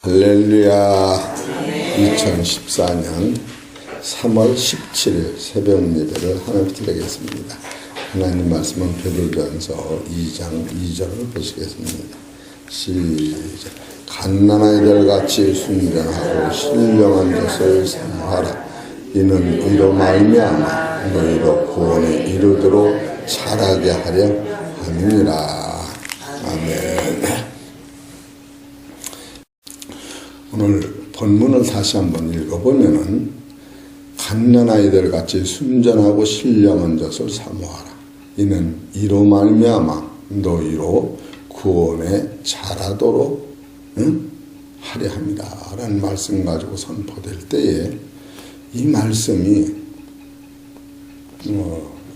할렐루야. 2014년 3월 17일 새벽 예배를 하나님께 드리겠습니다. 하나님 말씀은 베드로전서 2장 2절을 보시겠습니다. 시작. 갓난아이 들같이 순전하고 신령한 것을 사모하라. 이는 이로 말미암아 너희로 구원에 이르도록 자라게 하려 함이니라. 아멘. 오늘 본문을 다시 한번 읽어보면은 갓난아이들 같이 순전하고 신령한 것을 사모하라. 이는 이로 말미암아 너희로 구원에 자라도록 하려 합니다. 라는 말씀 가지고 선포될 때에 이 말씀이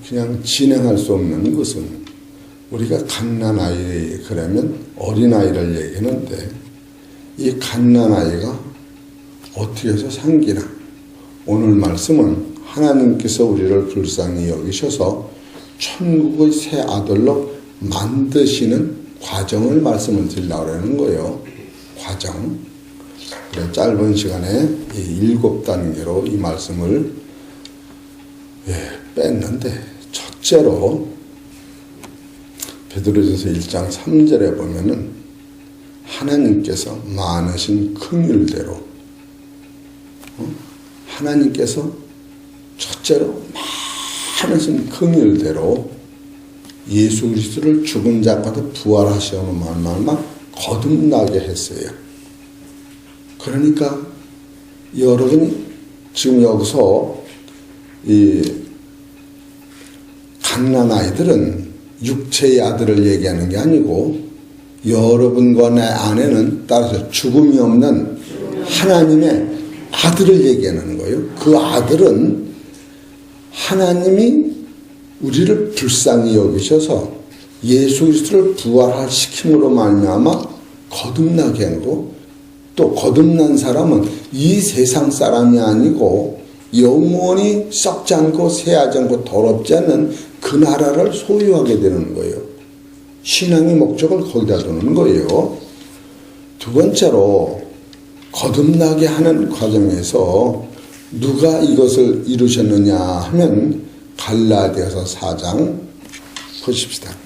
그냥 진행할 수 없는 것은 우리가 갓난아이 그러면 어린아이를 얘기하는데 이 갓난아이가 어떻게 해서 생기나? 오늘 말씀은 하나님께서 우리를 불쌍히 여기셔서 천국의 새 아들로 만드시는 과정을 말씀을 드리려고 하는 거예요. 과정. 그래, 짧은 시간에 이 7단계로 이 말씀을 뺐는데, 첫째로 베드로전서 1장 3절에 보면은 하나님께서 많으신 긍휼대로 하나님께서 첫째로 많으신 긍휼대로 예수 그리스도를 죽은 자 가운데 부활하시는 말만 거듭나게 했어요. 그러니까 여러분 지금 여기서 이 갓난아이들은 육체의 아들을 얘기하는 게 아니고 여러분과 내 안에는 따라서 죽음이 없는 하나님의 아들을 얘기하는 거예요. 그 아들은 하나님이 우리를 불쌍히 여기셔서 예수 그리스도를 부활시킴으로 말미암아 거듭나게 하고, 또 거듭난 사람은 이 세상 사람이 아니고 영원히 썩지 않고 새하지 않고 더럽지 않는 그 나라를 소유하게 되는 거예요. 신앙의 목적을 거기다 두는 거예요. 두 번째로 거듭나게 하는 과정에서 누가 이것을 이루셨느냐 하면 갈라디아서 4장 보십시다.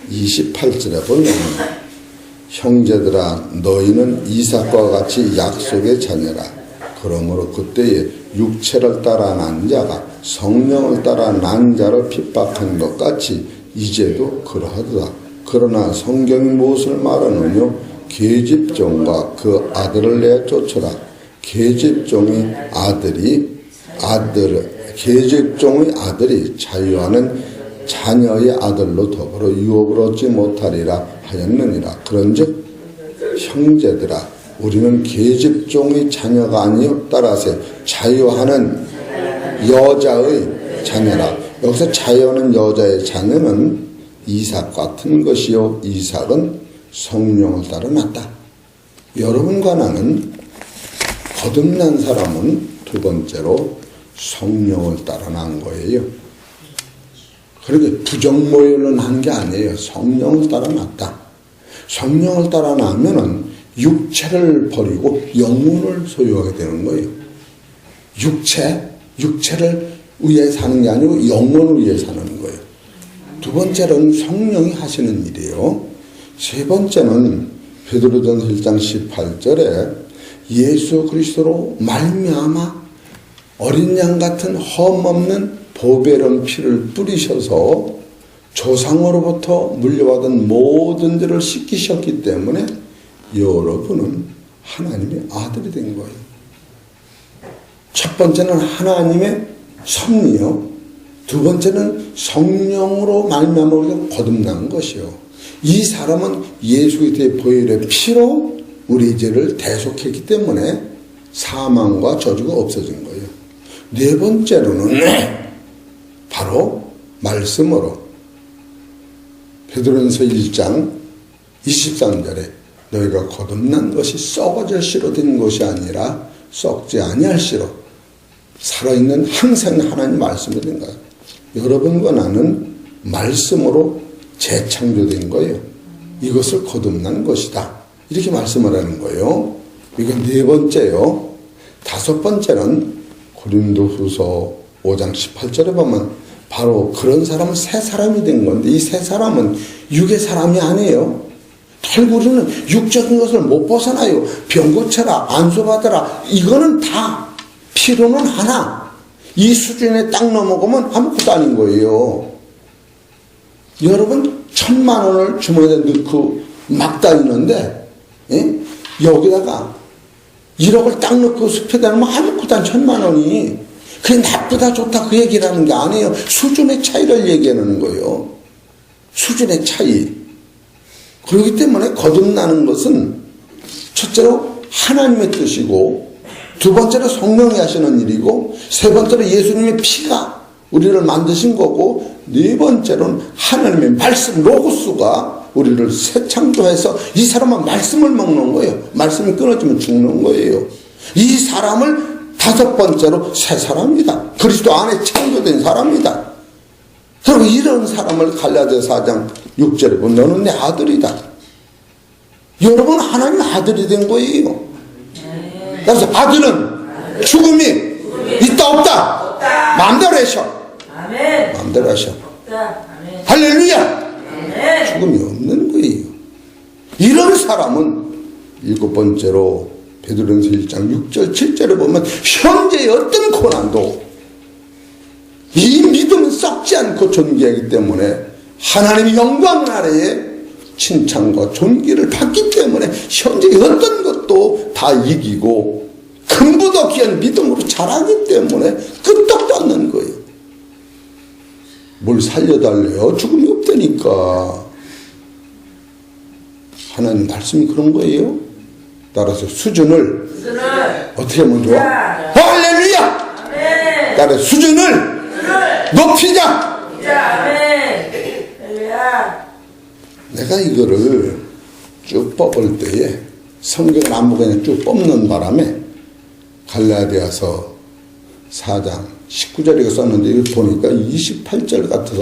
(28절에) 보면 형제들아 너희는 이삭과 같이 약속의 자녀라. 그러므로 그때에 육체를 따라 난 자가 성령을 따라 난 자를 핍박한 것 같이 이제도 그러하도다. 그러나 성경이 무엇을 말하느냐? 계집종과 그 아들을 내쫓으라. 계집종의 아들이 자유하는 자녀의 아들로 더불어 유업을 얻지 못하리라 하였느니라. 그런즉 형제들아 우리는 계집종의 자녀가 아니요 따라서 자유하는 여자의 자녀라. 여기서 자유하는 여자의 자녀는 이삭 같은 것이요 이삭은 성령을 따라 났다. 여러분과 나는 거듭난 사람은 두 번째로 성령을 따라 난 거예요. 그렇게 부정모여는 한 게 아니에요. 성령을 따라 났다. 성령을 따라 나면은 육체를 버리고 영혼을 소유하게 되는 거예요. 육체를 위해 사는 게 아니고 영혼을 위해 사는 거예요. 두 번째는 성령이 하시는 일이에요. 세 번째는 베드로전서 1장 18절에 예수 그리스도로 말미암아 어린 양 같은 험없는 보배로운 피를 뿌리셔서 조상으로부터 물려받은 모든 죄를 씻기셨기 때문에 여러분은 하나님의 아들이 된 거예요. 첫 번째는 하나님의 섭리요. 두 번째는 성령으로 말미암아 우리가 거듭난 것이요. 이 사람은 예수 그리스도의 보혈의 피로 우리 죄를 대속했기 때문에 사망과 저주가 없어진 거예요. 네 번째로는 바로 말씀으로 베드로전서 1장 23절에 너희가 거듭난 것이 썩어질 씨로 된 것이 아니라 썩지 아니할 씨로 살아있는 항상 하나님 말씀이 된 거예요. 여러분과 나는 말씀으로 재창조된 거예요. 이것을 거듭난 것이다. 이렇게 말씀을 하는 거예요. 이건 네 번째요. 다섯 번째는 고린도후서 5장 18절에 보면 바로 그런 사람은 새 사람이 된 건데 이 새 사람은 육의 사람이 아니에요. 결국 우리는 육적인 것을 못 벗어나요. 병 고쳐라, 안수받아라. 이거는 다 필요는 하나. 이 수준에 딱 넘어가면 아무것도 아닌 거예요. 여러분 1,000,000원을 주머니에 넣고 막 다니는데 여기다가 1억을 딱 넣고 숲에 다니면 아무것도 안 1,000,000원이. 그게 나쁘다 좋다 그 얘기를 하는 게 아니에요. 수준의 차이를 얘기하는 거예요. 수준의 차이. 그렇기 때문에 거듭나는 것은 첫째로 하나님의 뜻이고 두 번째로 성령이 하시는 일이고 세 번째로 예수님의 피가 우리를 만드신 거고 네 번째로는 하나님의 말씀 로고스가 우리를 새 창조해서 이 사람은 말씀을 먹는 거예요. 말씀이 끊어지면 죽는 거예요. 이 사람을 다섯 번째로 새 사람이다. 그리스도 안에 창조된 사람이다. 그리고 이런 사람을 갈라디아서 4장 6절에 보면 너는 내 아들이다. 여러분 하나님 아들이 된 거예요. 그래서 아들은 죽음이 있다 없다 마음대로 하셔. 마음대로 하셔. 할렐루야. 죽음이 없는 거예요. 이런 사람은 일곱 번째로 베드로전서 1장 6절 7절에 보면 현재의 어떤 고난도 이 믿음은 썩지 않고 존귀하기 때문에 하나님의 영광 아래에 칭찬과 존귀를 받기 때문에 현재의 어떤 것도 다 이기고 금보다 귀한 믿음으로 자라기 때문에 끄떡도 않는 거예요. 뭘 살려달래요? 죽음이 없다니까. 하나님 말씀이 그런 거예요. 따라서 수준을 어떻게 하면 좋아? 할렐루야! 따라서 수준을 높이자! 내가 이거를 쭉 뽑을 때에 성경을 아무 그냥 쭉 뽑는 바람에 갈라디아서 4장 19절에 썼는데 이거 보니까 28절 같아서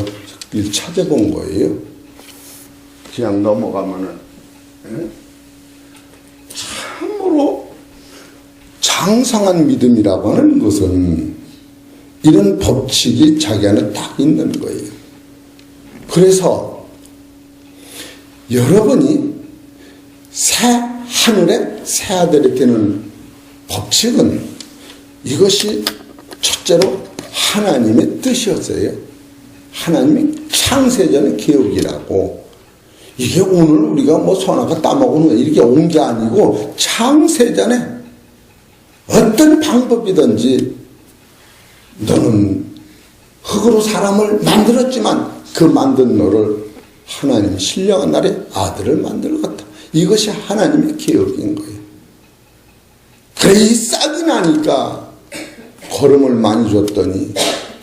찾아본 거예요. 그냥 넘어가면은 참으로 장성한 믿음이라고 하는 것은 이런 법칙이 자기 안에 딱 있는 거예요. 그래서 여러분이 새 하늘의 새 아들이 되는 법칙은 이것이 첫째로 하나님의 뜻이었어요. 하나님의 창세전의 계획이라고. 이게 오늘 우리가 뭐 소나가 따먹은 거 이렇게 온 게 아니고 창세전에 어떤 방법이든지 너는 흙으로 사람을 만들었지만 그 만든 너를 하나님이 신령한 날에 아들을 만들었다. 이것이 하나님의 계획인 거예요. 그래 이 싹이 나니까 거름을 많이 줬더니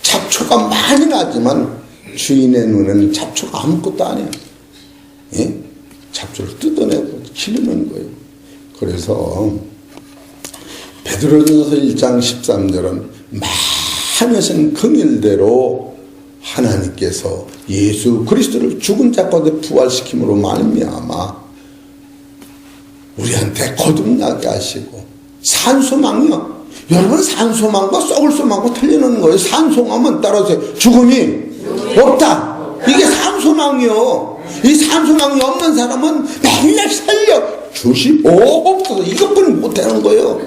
잡초가 많이 나지만 주인의 눈에는 잡초가 아무것도 아니야. 예? 잡초를 뜯어내고 기르는 거예요. 그래서 베드로전서 1장 13절은 많으신 긍일대로 하나님께서 예수 그리스도를 죽은 자 가운데 부활시킴으로 말미암아 우리한테 거듭나게 하시고 산소망이요. 여러분 산소망과 썩을 소망과 틀리는 거예요. 산소망은 따라서 죽음이 없다. 이게 산소망이요. 이 산소망이 없는 사람은 맨날 살려 주시옵소서 이것뿐이 못하는 거예요.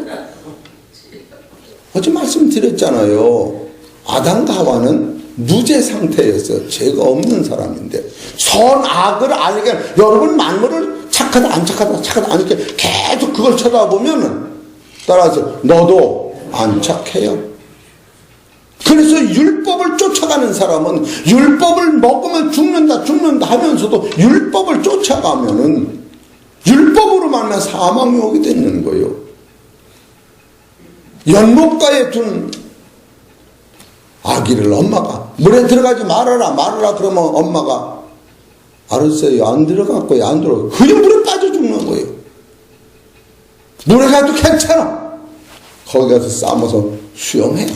어제 말씀드렸잖아요. 아담과 하와는 무죄 상태였어요. 죄가 없는 사람인데 선악을 알게 여러분 만물을 착하다 안 착하다 착하다 안 이렇게 계속 그걸 쳐다보면은 따라서 너도 안 착해요. 그래서 율법을 쫓아가는 사람은 율법을 먹으면 죽는다 하면서도 율법을 쫓아가면은 율법으로 만나 사망이 오게 되는 거예요. 연못가에 둔 아기를 엄마가 물에 들어가지 말아라 그러면 엄마가 알았어요. 안 들어갔고요. 안 들어가고 그냥 물에 빠져 죽는 거예요. 물에 가도 괜찮아. 거기 가서 싸워서 수영해.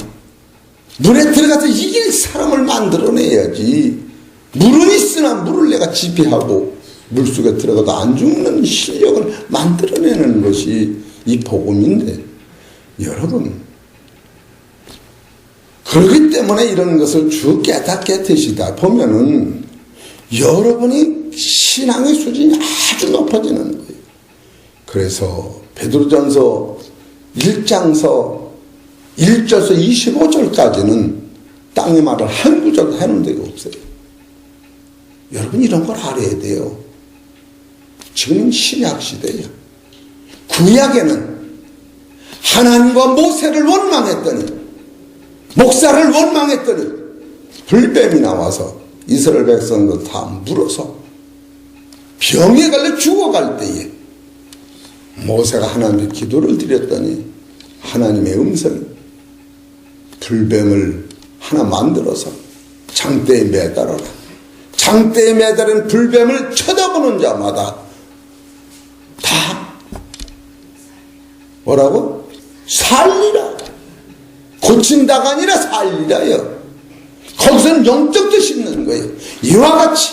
물에 들어가서 이길 사람을 만들어내야지. 물은 있으나 물을 내가 지배하고 물속에 들어가도 안 죽는 실력을 만들어내는 것이 이 복음인데, 여러분, 그렇기 때문에 이런 것을 쭉 깨닫게 되시다 보면은 여러분이 신앙의 수준이 아주 높아지는 거예요. 그래서 베드로전서 1장서 1절에서 25절까지는 땅의 말을 한 구절도 해놓은 데가 없어요. 여러분, 이런 걸 알아야 돼요. 지금은 신약 시대예요. 구약에는 하나님과 모세를 원망했더니, 목사를 원망했더니 불뱀이 나와서 이스라엘 백성들 다 물어서 병에 걸려 죽어갈 때에 모세가 하나님께 기도를 드렸더니 하나님의 음성이 불뱀을 하나 만들어서 장대에 매달아라. 장대에 매달은 불뱀을 쳐다보는 자마다 다 뭐라고? 살리라. 고친다가 아니라 살리라요. 거기서는 영적 뜻이 있는 거예요. 이와 같이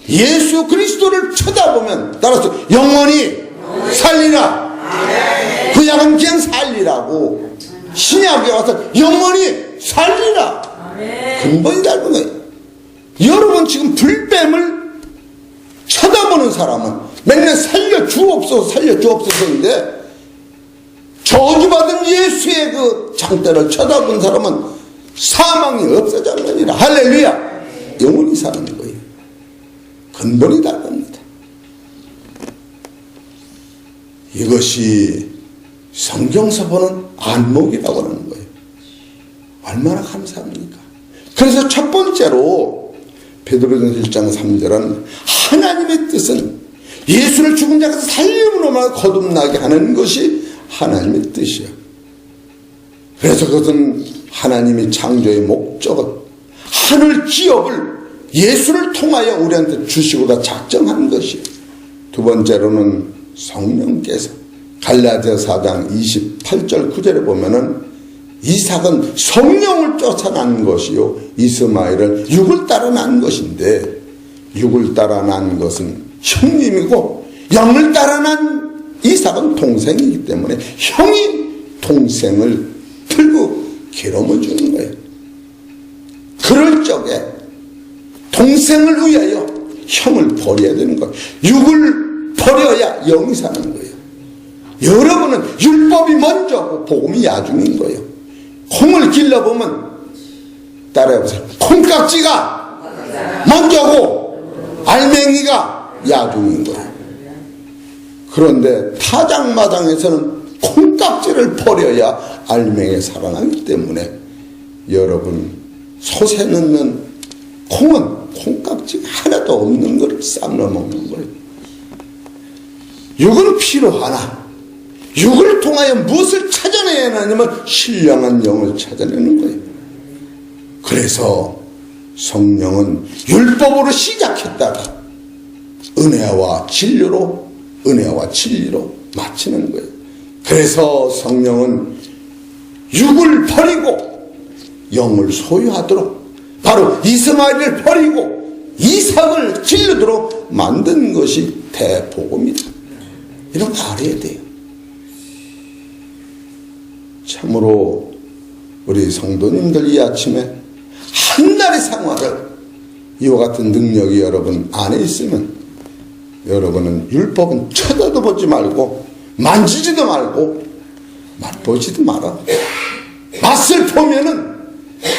예수 그리스도를 쳐다보면, 따라서 영원히 살리라. 구약은 그냥 살리라고, 신약에 와서 영원히 살리라. 근본이 다른 거예요. 여러분, 지금 불뱀을 쳐다보는 사람은 맨날 살려주옵소서 살려주옵소서인데, 저주받은 예수의 그 장대를 쳐다본 사람은 사망이 없어졌느니라. 할렐루야. 영원히 사는 거예요. 근본이 다릅니다. 이것이 성경서 보는 안목이라고 하는 거예요. 얼마나 감사합니까? 그래서 첫 번째로 베드로전서 1장 3절은 하나님의 뜻은 예수를 죽은 자에서 살림으로만 거듭나게 하는 것이 하나님의 뜻이야. 그래서 그것은 하나님이 창조의 목적은 하늘 기업을 예수를 통하여 우리한테 주시고자 작정한 것이에요. 두 번째로는 성령께서 갈라디아서 4장 28절 9절에 보면은 이삭은 성령을 쫓아 난 것이요 이스마엘은 육을 따라 난 것인데, 육을 따라 난 것은 형님이고 영을 따라 난 이삭은 동생이기 때문에 형이 동생을 풀고 기름을 주는 거예요. 그럴 적에 동생을 위하여 형을 버려야 되는 거예요. 육을 버려야 영이 사는 거예요. 여러분은 율법이 먼저고 복음이 야중인 거예요. 콩을 길러보면, 따라해보세요. 콩깍지가 먼저고 알맹이가 야중인 거예요. 그런데 타작마당에서는 콩깍지를 버려야 알맹이 살아나기 때문에, 여러분, 솥에 넣는 콩은 콩깍지가 하나도 없는 걸 삶아 먹는 거예요. 육은 필요하나 육을 통하여 무엇을 찾아내야 하냐면 신령한 영을 찾아내는 거예요. 그래서 성령은 율법으로 시작했다가 은혜와 진리로 마치는 거예요. 그래서 성령은 육을 버리고 영을 소유하도록, 바로 이스마엘을 버리고 이삭을 기르도록 만든 것이 대복음이다. 이런 거 알아야 돼요. 참으로 우리 성도님들 이 아침에 한 달의 생활을 이와 같은 능력이 여러분 안에 있으면, 여러분은 율법은 쳐다도 보지 말고 만지지도 말고 맛보지도 마라. 맛을 보면은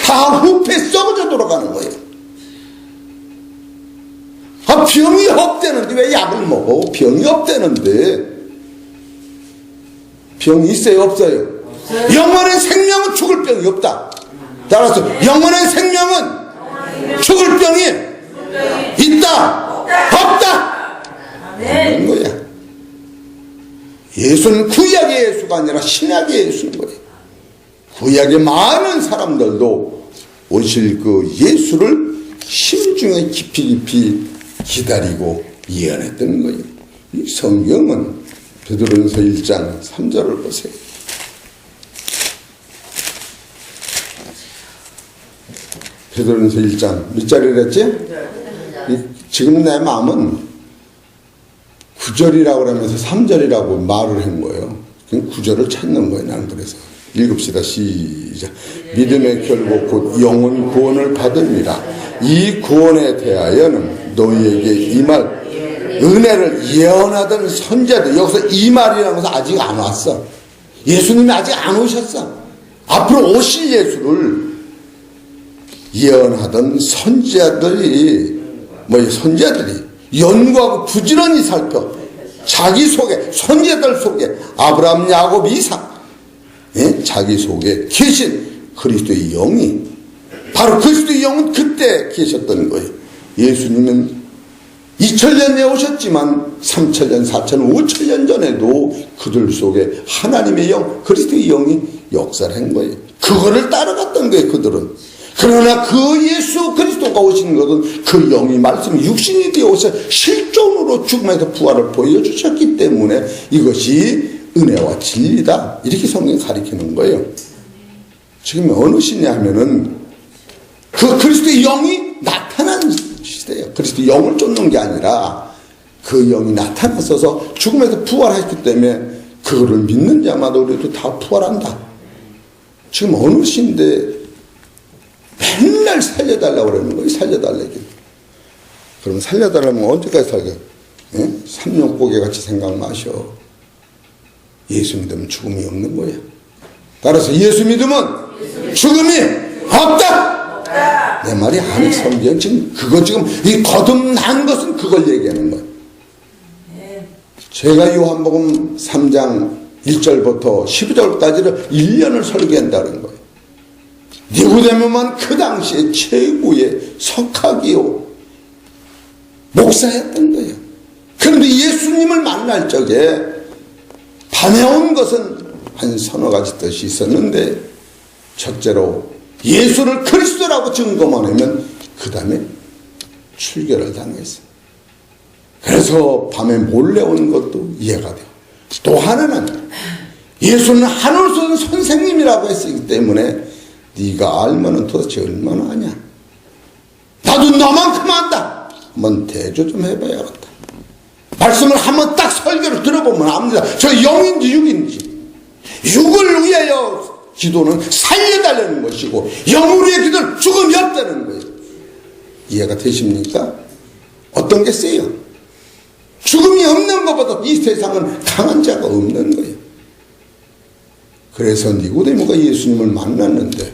다 후패 썩어져 돌아가는 거예요. 병이 없대는데 왜 약을 먹어? 병이 없대는데. 병이 있어요, 없어요? 영원한 생명은 죽을 병이 없다. 따라서 영원한 생명은 죽을 병이 있다, 없다. 그런 거야. 예수는 구약의 예수가 아니라 신약의 예수인 거예요. 구약의 많은 사람들도 오실 그 예수를 심중에 깊이 기다리고 예언했던 거예요. 이 성경은 베드로전서 1장 3절을 보세요. 베드로전서 1장 몇 절이라 했지? 지금 내 마음은 9절이라고 하면서 3절이라고 말을 한 거예요. 9절을 찾는 거예요. 나는 그래서 읽읍시다. 시작. 믿음의 결국 곧 영혼 구원을 받음이라. 이 구원에 대하여는 너희에게 이 말 은혜를 예언하던 선지자들, 여기서 이 말이라는 것은 아직 안 왔어. 예수님이 아직 안 오셨어. 앞으로 오실 예수를 예언하던 선지자들이 연구하고 부지런히 살펴 자기 속에, 선지자들 속에 아브라함, 야곱, 이삭, 자기 속에 계신 그리스도의 영이, 바로 그리스도의 영은 그때 계셨던 거예요. 예수님은 2000년 오셨지만 3000년, 4000년, 5000년 전에도 그들 속에 하나님의 영, 그리스도의 영이 역사를 한 거예요. 그거를 따라갔던 거예요, 그들은. 그러나 그 예수 그리스도가 오신 것은 그 영이 말씀 육신이 되어 오셔 실존으로 죽음에서 부활을 보여주셨기 때문에 이것이 은혜와 진리다, 이렇게 성경이 가리키는 거예요. 지금 어느 시냐 하면은 그 그리스도의 영이 나타난 시대예요. 그리스도의 영을 쫓는 게 아니라 그 영이 나타났어서 죽음에서 부활했기 때문에 그거를 믿는 자마다 우리도 다 부활한다. 지금 어느 시인데 맨날 살려달라고 그러는 거예요. 살려달라고. 그럼 살려달라면 언제까지 살게? 3년 고개 같이 생각 마셔. 예수 믿으면 죽음이 없는 거야. 따라서 예수 믿으면 죽음이 없다. 내 말이 아니, 성경 지금 그거 지금 이 거듭난 것은 그걸 얘기하는 거예요. 제가 요한복음 3장 1절부터 12절까지를 1년을 설계한다는 거예요. 니고데모만 그 당시에 최고의 석학이요 목사였던 거예요. 그런데 예수님을 만날 적에 밤에 온 것은 한 서너 가지 뜻이 있었는데, 첫째로 예수를 그리스도라고 증거만 하면 그 다음에 출교를 당했어요. 그래서 밤에 몰래 온 것도 이해가 돼요. 또 하나는 예수는 하늘선 선생님이라고 했기 때문에 네가 알면은 도대체 얼마나 아냐. 나도 너만큼 안다. 한번 대조 좀 해봐야겠다. 말씀을 한번 딱 설교를 들어보면 압니다. 저 영인지 육인지. 육을 위하여 기도는 살려달라는 것이고 영을 위해 기도는 죽음이 없다는 거예요. 이해가 되십니까? 어떤 게 세요? 죽음이 없는 것보다 이 세상은 강한 자가 없는 거예요. 그래서 니고데모가 예수님을 만났는데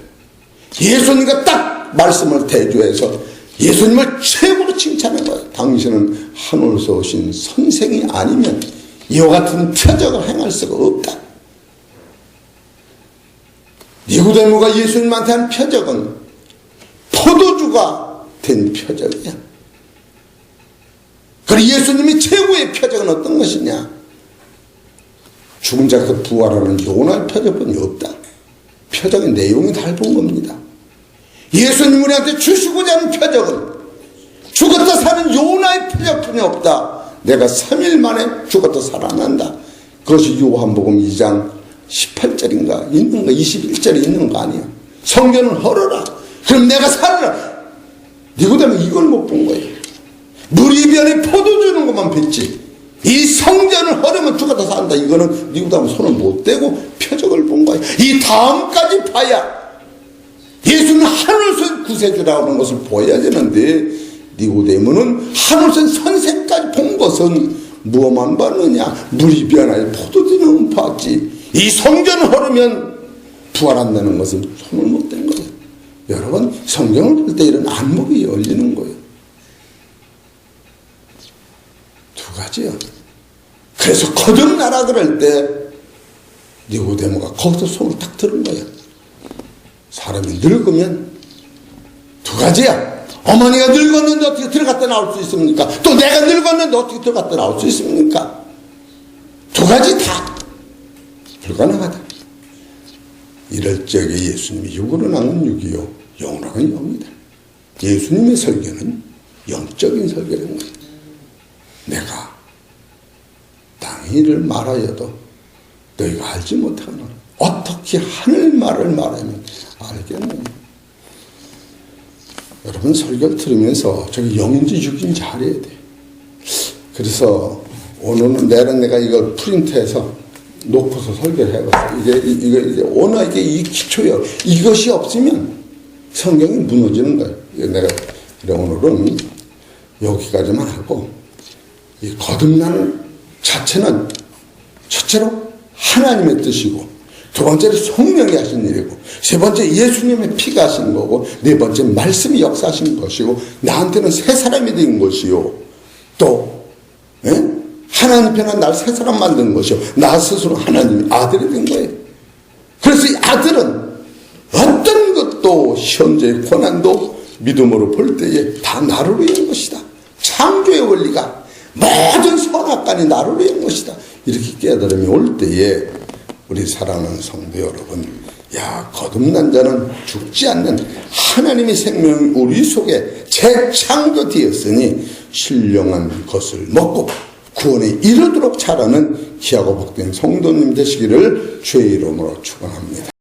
예수님과 딱 말씀을 대조해서 예수님을 최고로 칭찬한 거예요. 당신은 하늘에서 오신 선생이 아니면 이와 같은 표적을 행할 수가 없다. 니고데모가 예수님한테 한 표적은 포도주가 된 표적이야. 그리고 예수님이 최고의 표적은 어떤 것이냐? 죽은 자에서 부활하는 요나의 표적뿐이 없다. 표적의 내용이 다른 겁니다. 예수님 우리한테 주시고자 하는 표적은 죽었다 사는 요나의 표적뿐이 없다. 내가 3일 만에 죽었다 살아난다. 그것이 요한복음 2장 18절인가 있는 거, 21절에 있는 거 아니야. 성경은 헐어라. 그럼 내가 살아라. 니고데모 이걸 못 본 거예요. 무리변에 포도 주는 것만 뵀지. 이 성전을 허르면 죽었다 산다. 이거는 니고데모 손을 못 대고 표적을 본 거예요. 이 다음까지 봐야 예수는 하늘선 구세주라고 하는 것을 보여야 되는데 니고데모는 하늘선 선생까지 본 것은 무엇만 봤느냐? 무리변화에 포도주는 봤지. 이 성전을 허르면 부활한다는 것은 손을 못 댄 거예요. 여러분, 성경을 볼 때 이런 안목이 열리는 거예요. 두 가지요. 그래서 거듭나라 그럴 때 니고데모가 거기서 손을 딱 들은 거야. 사람이 늙으면 두 가지야. 어머니가 늙었는데 어떻게 들어갔다 나올 수 있습니까? 또 내가 늙었는데 어떻게 들어갔다 나올 수 있습니까? 두 가지 다 불가능하다. 이럴 적에 예수님이 육으로 나는 육이요 영으로 나는 영이다. 예수님의 설교는 영적인 설교라는 거예요. 내가 마땅히 이를 말하여도 너희가 알지 못하노라. 어떻게 하늘 말을 말하면 알겠느냐. 여러분 설교를 들으면서 저기 영인지 육인지 알아야 돼. 그래서 오늘은 내가 이걸 프린트해서 놓고서 설교를 해봤어. 이게 오늘 이게 기초예요. 이것이 없으면 성경이 무너지는 거예요. 내가 오늘은 여기까지만 하고, 이 거듭나는 자체는 첫째로 하나님의 뜻이고, 두 번째로 성령이 하신 일이고, 세 번째 예수님의 피가 하신 거고, 네 번째 말씀이 역사하신 것이고, 나한테는 새 사람이 된 것이요. 또 하나님 편한 날 새 사람 만든 것이요. 나 스스로 하나님의 아들이 된 거예요. 그래서 이 아들은 어떤 것도 현재의 고난도 믿음으로 볼 때에 다 나를 위한 것이다. 창조의 원리가 모든 선악간이 나를 위한 것이다. 이렇게 깨달음이 올 때에 우리 사랑하는 성도 여러분, 거듭난 자는 죽지 않는 하나님의 생명이 우리 속에 재창조되었으니 신령한 것을 먹고 구원에 이르도록 자라는 귀하고 복된 성도님 되시기를 주의 이름으로 축원합니다.